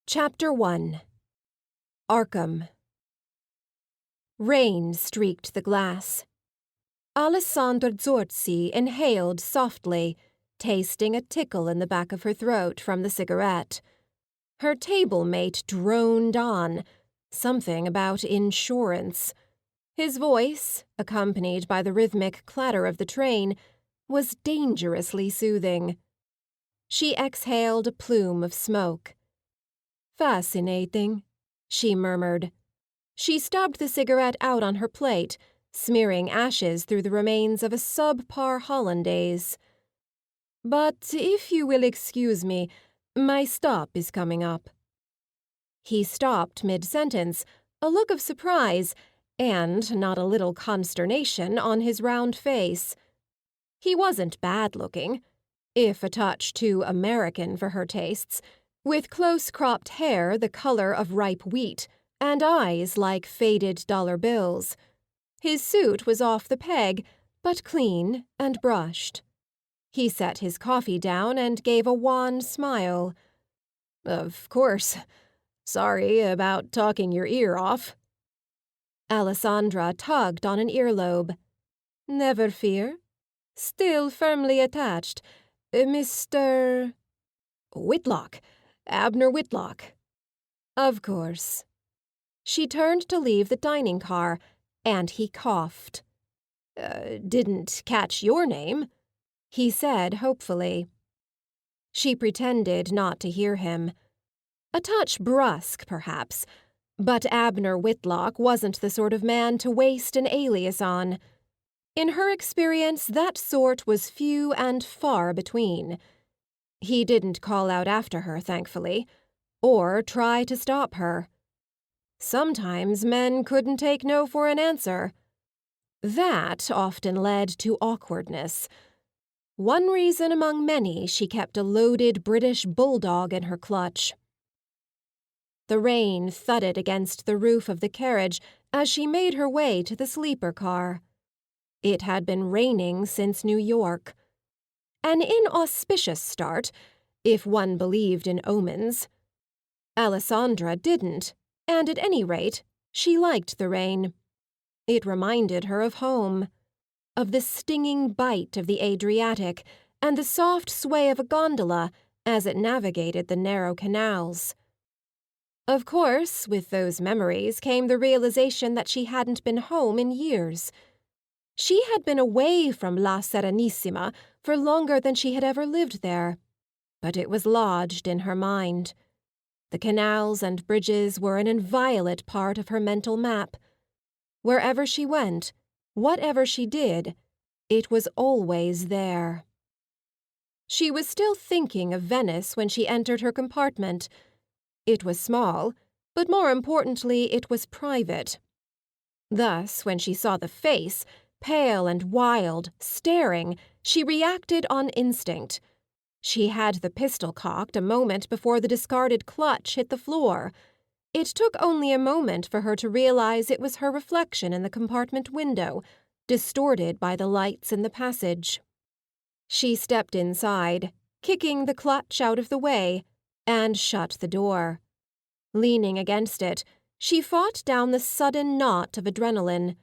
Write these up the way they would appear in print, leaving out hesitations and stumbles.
Chapter 1. Arkham. Rain streaked the glass. Alessandra Zorzi inhaled softly, tasting a tickle in the back of her throat from the cigarette. Her table-mate droned on, something about insurance. His voice, accompanied by the rhythmic clatter of the train, was dangerously soothing. She exhaled a plume of smoke. "Fascinating," she murmured. She stubbed the cigarette out on her plate, smearing ashes through the remains of a subpar hollandaise. "But if you will excuse me, my stop is coming up." He stopped mid-sentence, a look of surprise and not a little consternation on his round face. He wasn't bad-looking, if a touch too American for her tastes, with close-cropped hair the color of ripe wheat and eyes like faded dollar bills. His suit was off the peg, but clean and brushed. He set his coffee down and gave a wan smile. "Of course. Sorry about talking your ear off." Alessandra tugged on an earlobe. "Never fear. Still firmly attached. Mr. "Whitlock. Abner Whitlock." "Of course." She turned to leave the dining car, and he coughed. "Didn't catch your name," he said hopefully. She pretended not to hear him. A touch brusque, perhaps, but Abner Whitlock wasn't the sort of man to waste an alias on. In her experience, that sort was few and far between. He didn't call out after her, thankfully, or try to stop her. Sometimes men couldn't take no for an answer. That often led to awkwardness. One reason among many she kept a loaded British bulldog in her clutch. The rain thudded against the roof of the carriage as she made her way to the sleeper car. It had been raining since New York. An inauspicious start, if one believed in omens. Alessandra didn't, and at any rate, she liked the rain. It reminded her of home, of the stinging bite of the Adriatic and the soft sway of a gondola as it navigated the narrow canals. Of course, with those memories came the realization that she hadn't been home in years. She had been away from La Serenissima for longer than she had ever lived there, but it was lodged in her mind. The canals and bridges were an inviolate part of her mental map. Wherever she went, whatever she did, it was always there. She was still thinking of Venice when she entered her compartment. It was small, but more importantly, it was private. Thus, when she saw the face, pale and wild, staring, she reacted on instinct. She had the pistol cocked a moment before the discarded clutch hit the floor. It took only a moment for her to realize it was her reflection in the compartment window, distorted by the lights in the passage. She stepped inside, kicking the clutch out of the way, and shut the door. Leaning against it, she fought down the sudden knot of adrenaline.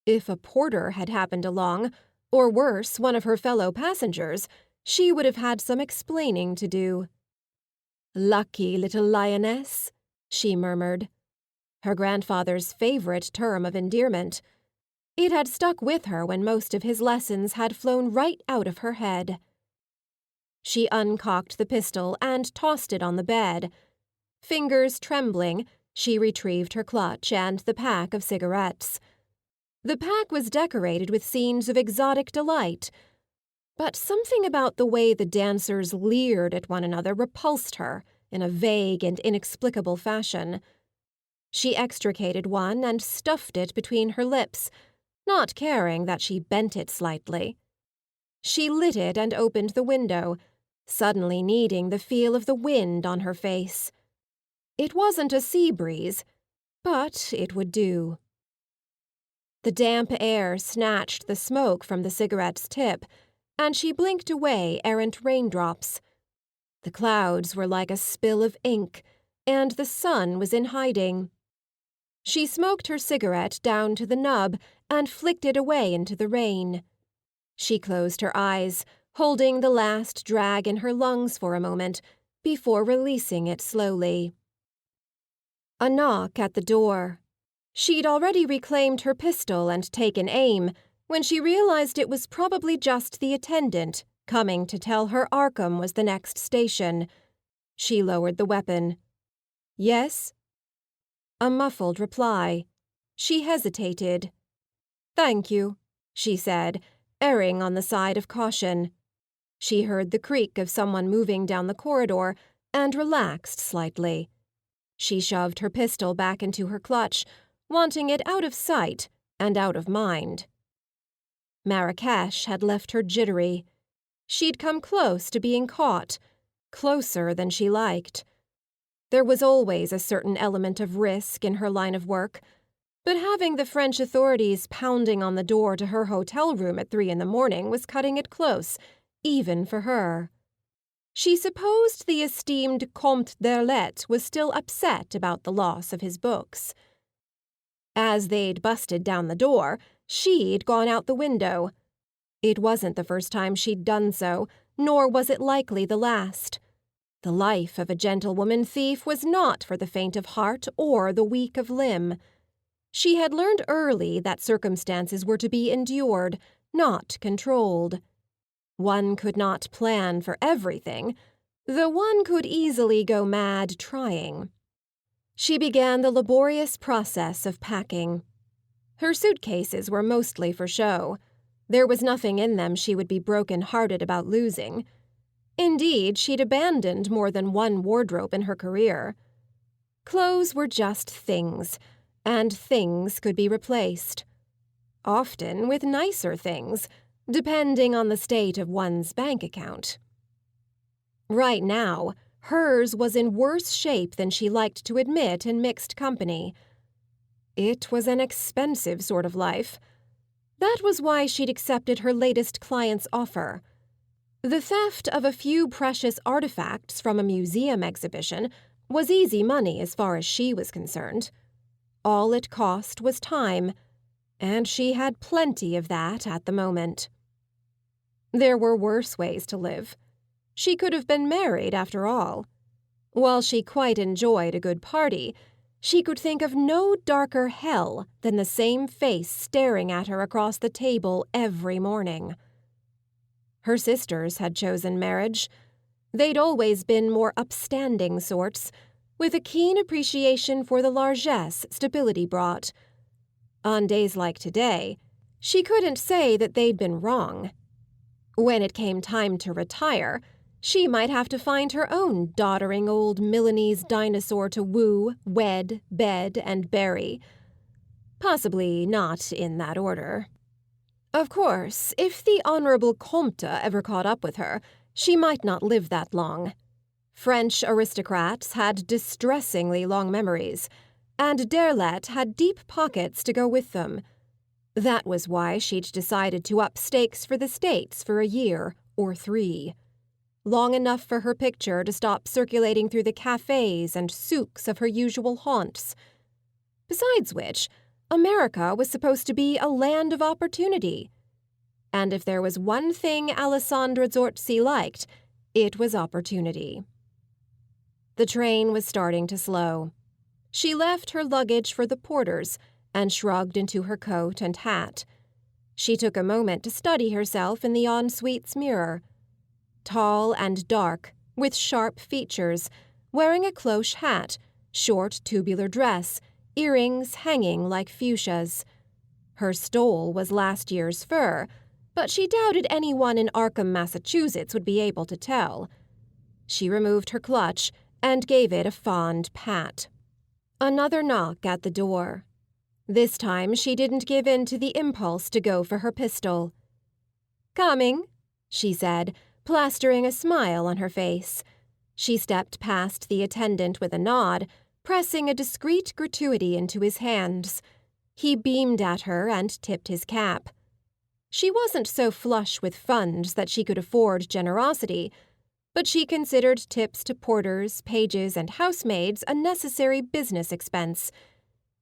If a porter had happened along, or worse, one of her fellow passengers, she would have had some explaining to do. "Lucky little lioness," she murmured. Her grandfather's favorite term of endearment. It had stuck with her when most of his lessons had flown right out of her head. She uncocked the pistol and tossed it on the bed. Fingers trembling, she retrieved her clutch and the pack of cigarettes. The pack was decorated with scenes of exotic delight, but something about the way the dancers leered at one another repulsed her in a vague and inexplicable fashion. She extricated one and stuffed it between her lips, not caring that she bent it slightly. She lit it and opened the window, suddenly needing the feel of the wind on her face. It wasn't a sea breeze, but it would do. The damp air snatched the smoke from the cigarette's tip, and she blinked away errant raindrops. The clouds were like a spill of ink, and the sun was in hiding. She smoked her cigarette down to the nub and flicked it away into the rain. She closed her eyes, holding the last drag in her lungs for a moment, before releasing it slowly. A knock at the door. She'd already reclaimed her pistol and taken aim when she realized it was probably just the attendant coming to tell her Arkham was the next station. She lowered the weapon. "Yes?" A muffled reply. She hesitated. "Thank you," she said, erring on the side of caution. She heard the creak of someone moving down the corridor and relaxed slightly. She shoved her pistol back into her clutch, wanting it out of sight and out of mind. Marrakesh had left her jittery. She'd come close to being caught, closer than she liked. There was always a certain element of risk in her line of work, but having the French authorities pounding on the door to her hotel room at 3 a.m. was cutting it close, even for her. She supposed the esteemed Comte d'Erlette was still upset about the loss of his books. As they'd busted down the door, she'd gone out the window. It wasn't the first time she'd done so, nor was it likely the last. The life of a gentlewoman thief was not for the faint of heart or the weak of limb. She had learned early that circumstances were to be endured, not controlled. One could not plan for everything, though one could easily go mad trying. She began the laborious process of packing. Her suitcases were mostly for show. There was nothing in them she would be broken-hearted about losing. Indeed, she'd abandoned more than one wardrobe in her career. Clothes were just things, and things could be replaced. Often with nicer things, depending on the state of one's bank account. Right now, hers was in worse shape than she liked to admit in mixed company. It was an expensive sort of life. That was why she'd accepted her latest client's offer. The theft of a few precious artifacts from a museum exhibition was easy money as far as she was concerned. All it cost was time, and she had plenty of that at the moment. There were worse ways to live. She could have been married, after all. While she quite enjoyed a good party, she could think of no darker hell than the same face staring at her across the table every morning. Her sisters had chosen marriage. They'd always been more upstanding sorts, with a keen appreciation for the largesse stability brought. On days like today, she couldn't say that they'd been wrong. When it came time to retire, she might have to find her own doddering old Milanese dinosaur to woo, wed, bed, and bury. Possibly not in that order. Of course, if the Honourable Comte ever caught up with her, she might not live that long. French aristocrats had distressingly long memories, and d'Erlette had deep pockets to go with them. That was why she'd decided to up stakes for the States for a year or 3. Long enough for her picture to stop circulating through the cafes and souks of her usual haunts. Besides which, America was supposed to be a land of opportunity. And if there was one thing Alessandra Zorzi liked, it was opportunity. The train was starting to slow. She left her luggage for the porters and shrugged into her coat and hat. She took a moment to study herself in the ensuite's mirror. Tall and dark, with sharp features, wearing a cloche hat, short tubular dress, earrings hanging like fuchsias. Her stole was last year's fur, but she doubted anyone in Arkham, Massachusetts would be able to tell. She removed her clutch and gave it a fond pat. Another knock at the door. This time she didn't give in to the impulse to go for her pistol. "Coming," she said, plastering a smile on her face. She stepped past the attendant with a nod, pressing a discreet gratuity into his hands. He beamed at her and tipped his cap. She wasn't so flush with funds that she could afford generosity, But she considered tips to porters, pages, and housemaids a necessary business expense.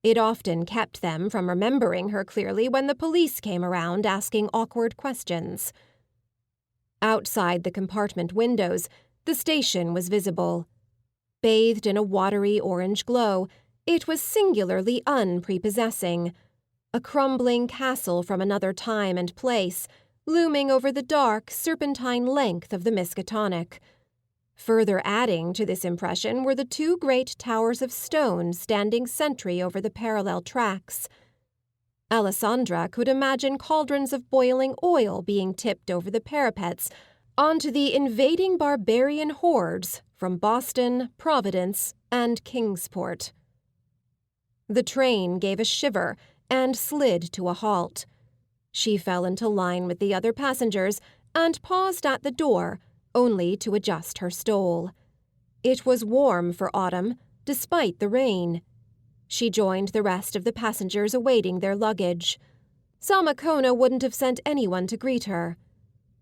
It often kept them from remembering her clearly when the police came around asking awkward questions. Outside the compartment windows, the station was visible. Bathed in a watery orange glow, it was singularly unprepossessing, a crumbling castle from another time and place, looming over the dark, serpentine length of the Miskatonic. Further adding to this impression were the two great towers of stone standing sentry over the parallel tracks. Alessandra could imagine cauldrons of boiling oil being tipped over the parapets onto the invading barbarian hordes from Boston, Providence, and Kingsport. The train gave a shiver and slid to a halt. She fell into line with the other passengers and paused at the door, only to adjust her stole. It was warm for autumn, despite the rain. She joined the rest of the passengers awaiting their luggage. Samakona wouldn't have sent anyone to greet her.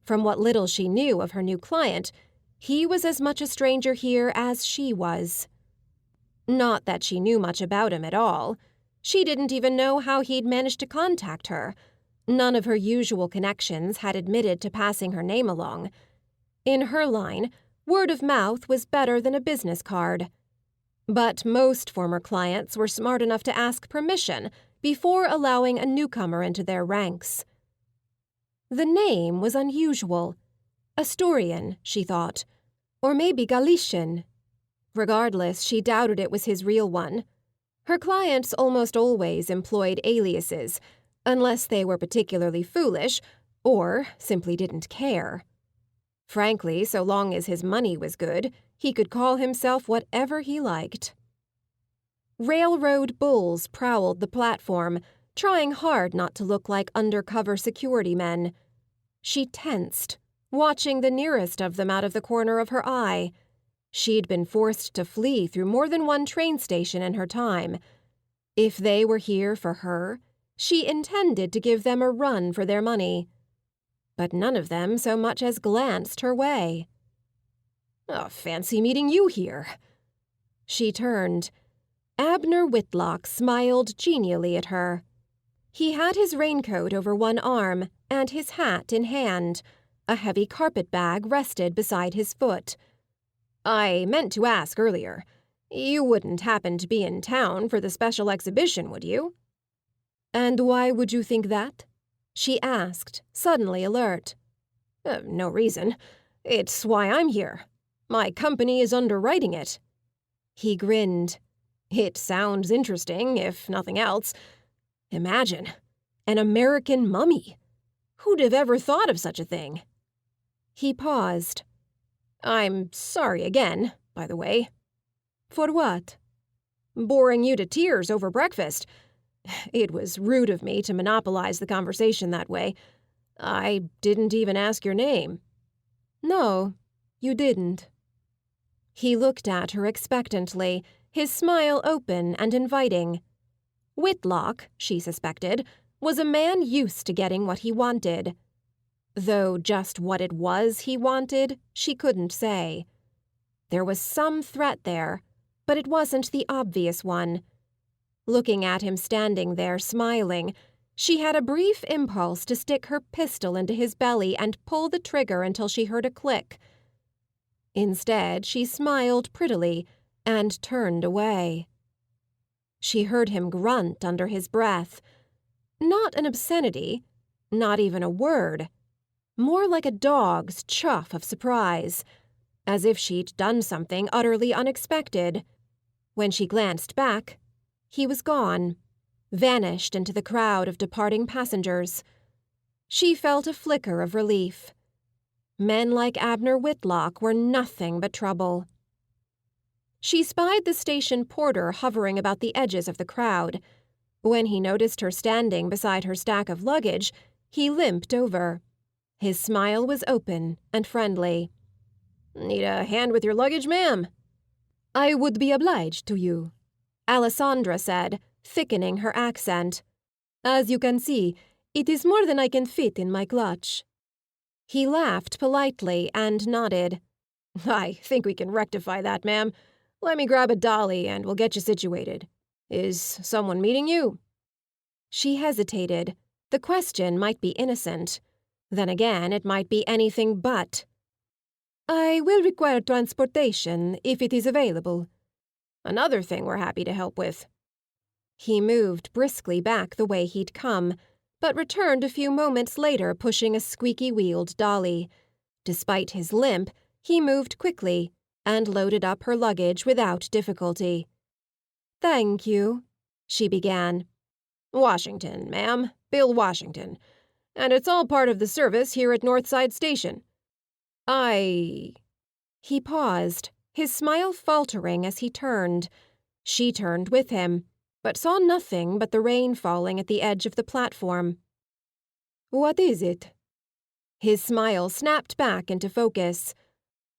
From what little she knew of her new client, he was as much a stranger here as she was. Not that she knew much about him at all. She didn't even know how he'd managed to contact her. None of her usual connections had admitted to passing her name along. In her line, word of mouth was better than a business card. But most former clients were smart enough to ask permission before allowing a newcomer into their ranks. The name was unusual. Asturian, she thought. Or maybe Galician. Regardless, she doubted it was his real one. Her clients almost always employed aliases, unless they were particularly foolish or simply didn't care. Frankly, so long as his money was good, he could call himself whatever he liked. Railroad bulls prowled the platform, trying hard not to look like undercover security men. She tensed, watching the nearest of them out of the corner of her eye. She'd been forced to flee through more than one train station in her time. If they were here for her, she intended to give them a run for their money. But none of them so much as glanced her way. "Oh, fancy meeting you here." She turned. Abner Whitlock smiled genially at her. He had his raincoat over one arm and his hat in hand. A heavy carpet bag rested beside his foot. "I meant to ask earlier. You wouldn't happen to be in town for the special exhibition, would you?" "And why would you think that?" she asked, suddenly alert. No reason. It's why I'm here. My company is underwriting it." He grinned. "It sounds interesting, if nothing else. Imagine, an American mummy. Who'd have ever thought of such a thing?" He paused. "I'm sorry again, by the way." "For what?" "Boring you to tears over breakfast. It was rude of me to monopolize the conversation that way. I didn't even ask your name." "No, you didn't." He looked at her expectantly, his smile open and inviting. Whitlock, she suspected, was a man used to getting what he wanted. Though just what it was he wanted, she couldn't say. There was some threat there, but it wasn't the obvious one. Looking at him standing there smiling, she had a brief impulse to stick her pistol into his belly and pull the trigger until she heard a click. Instead, she smiled prettily and turned away. She heard him grunt under his breath. Not an obscenity, not even a word. More like a dog's chuff of surprise, as if she'd done something utterly unexpected. When she glanced back, he was gone, vanished into the crowd of departing passengers. She felt a flicker of relief. Men like Abner Whitlock were nothing but trouble. She spied the station porter hovering about the edges of the crowd. When he noticed her standing beside her stack of luggage, he limped over. His smile was open and friendly. "Need a hand with your luggage, ma'am?" "I would be obliged to you," Alessandra said, thickening her accent. "As you can see, it is more than I can fit in my clutch." He laughed politely and nodded. I think we can rectify that, ma'am. Let me grab a dolly and we'll get you situated. Is someone meeting you? She hesitated. The question might be innocent. Then again, it might be anything but. I will require transportation, if it is available. Another thing we're happy to help with. He moved briskly back the way he'd come, but returned a few moments later pushing a squeaky-wheeled dolly. Despite his limp, he moved quickly and loaded up her luggage without difficulty. Thank you, she began. Washington, ma'am. Bill Washington. And it's all part of the service here at Northside Station. He paused, his smile faltering as he turned. She turned with him, but saw nothing but the rain falling at the edge of the platform. What is it? His smile snapped back into focus.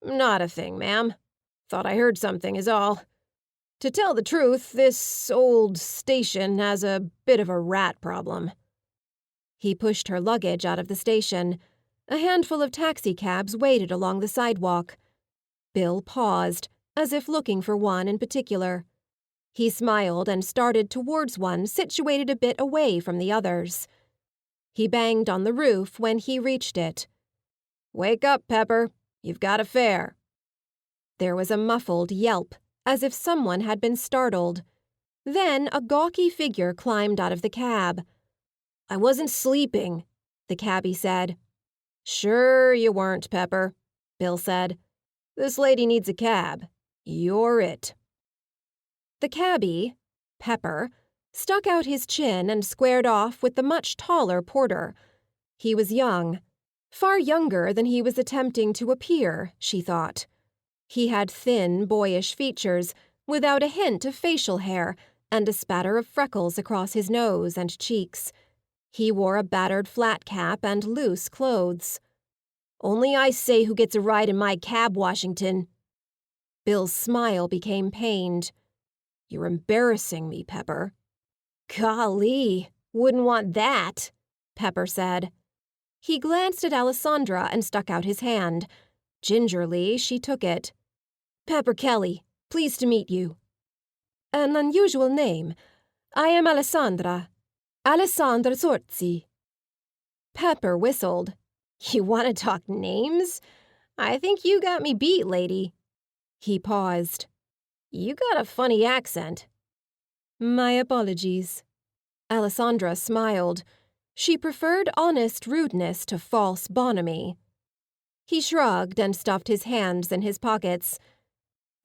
Not a thing, ma'am. Thought I heard something is all. To tell the truth, this old station has a bit of a rat problem. He pushed her luggage out of the station. A handful of taxicabs waited along the sidewalk. Bill paused, as if looking for one in particular. He smiled and started towards one situated a bit away from the others. He banged on the roof when he reached it. Wake up, Pepper. You've got a fare. There was a muffled yelp, as if someone had been startled. Then a gawky figure climbed out of the cab. I wasn't sleeping, the cabbie said. Sure you weren't, Pepper, Bill said. This lady needs a cab. You're it. The cabbie, Pepper, stuck out his chin and squared off with the much taller porter. He was young, far younger than he was attempting to appear, she thought. He had thin, boyish features, without a hint of facial hair, and a spatter of freckles across his nose and cheeks. He wore a battered flat cap and loose clothes. Only I say who gets a ride in my cab, Washington. Bill's smile became pained. You're embarrassing me, Pepper. Golly, wouldn't want that, Pepper said. He glanced at Alessandra and stuck out his hand. Gingerly, she took it. Pepper Kelly, pleased to meet you. An unusual name. I am Alessandra. Alessandra Sorzi. Pepper whistled. You want to talk names? I think you got me beat, lady. He paused. You got a funny accent. My apologies. Alessandra smiled. She preferred honest rudeness to false bonhomie. He shrugged and stuffed his hands in his pockets.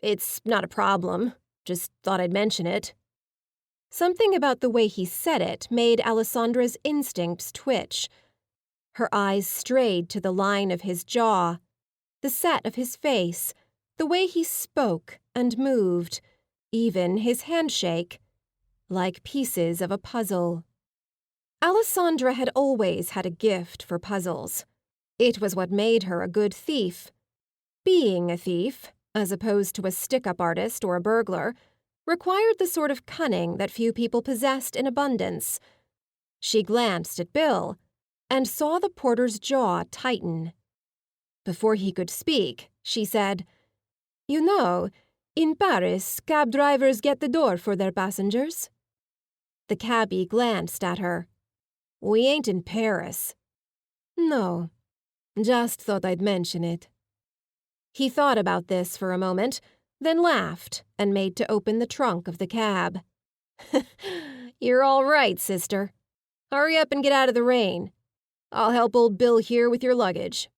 It's not a problem. Just thought I'd mention it. Something about the way he said it made Alessandra's instincts twitch. Her eyes strayed to the line of his jaw, the set of his face, the way he spoke and moved, even his handshake, like pieces of a puzzle. Alessandra had always had a gift for puzzles. It was what made her a good thief. Being a thief, as opposed to a stick-up artist or a burglar, required the sort of cunning that few people possessed in abundance. She glanced at Bill and saw the porter's jaw tighten. Before he could speak, she said, You know, in Paris, cab drivers get the door for their passengers. The cabbie glanced at her. We ain't in Paris. No, just thought I'd mention it. He thought about this for a moment, then laughed and made to open the trunk of the cab. You're all right, sister. Hurry up and get out of the rain. I'll help old Bill here with your luggage.